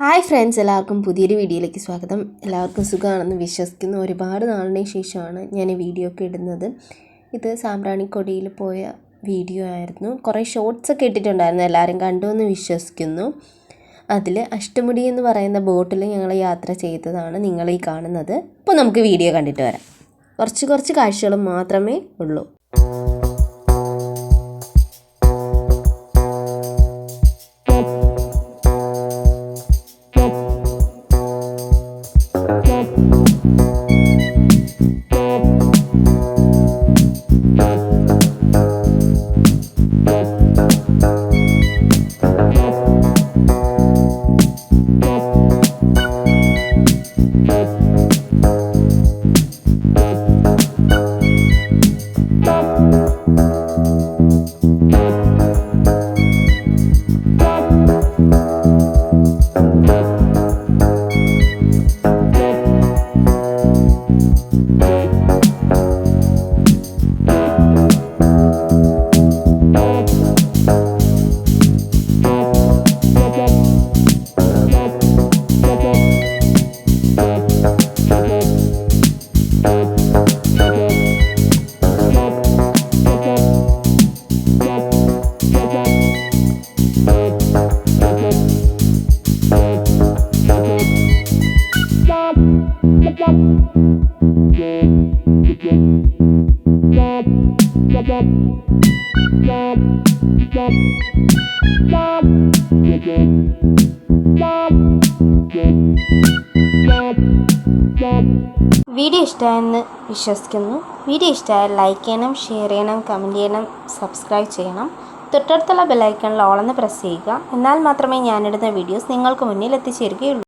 Hi friends, എല്ലാവർക്കും പുതിയൊരു വീഡിയോയിലേക്ക് സ്വാഗതം. എല്ലാവർക്കും സുഖമാണെന്ന് വിശ്വസിക്കുന്നു. ഒരുപാട് നാളിന് ശേഷമാണ് ഞാൻ ഈ വീഡിയോ ഒക്കെ ഇടുന്നത്. ഇത് സാമ്പ്രാണിക്കൊടിയിൽ പോയ വീഡിയോ ആയിരുന്നു. കുറേ ഷോർട്സ് ഒക്കെ ഇട്ടിട്ടുണ്ടായിരുന്നു, എല്ലാവരും കണ്ടു എന്ന് വിശ്വസിക്കുന്നു. അതിൽ അഷ്ടമുടി എന്ന് പറയുന്ന ബോട്ടിൽ ഞങ്ങൾ യാത്ര ചെയ്തതാണ് നിങ്ങളീ കാണുന്നത്. അപ്പോൾ നമുക്ക് വീഡിയോ കണ്ടിട്ട് വരാം. കുറച്ച് കാഴ്ചകൾ മാത്രമേ ഉള്ളൂ. വീഡിയോ ഇഷ്ടമായെന്ന് വിശ്വസിക്കുന്നു. വീഡിയോ ഇഷ്ടമായാൽ ലൈക്ക് ചെയ്യണം, ഷെയർ ചെയ്യണം, കമൻറ്റ് ചെയ്യണം, സബ്സ്ക്രൈബ് ചെയ്യണം. തൊട്ടടുത്തുള്ള ബെല്ലൈക്കണിൽ ഓൾ എന്ന് പ്രസ് ചെയ്യുക. എന്നാൽ മാത്രമേ ഞാനിടുന്ന വീഡിയോസ് നിങ്ങൾക്ക് മുന്നിൽ എത്തിച്ചേരുകയുള്ളൂ.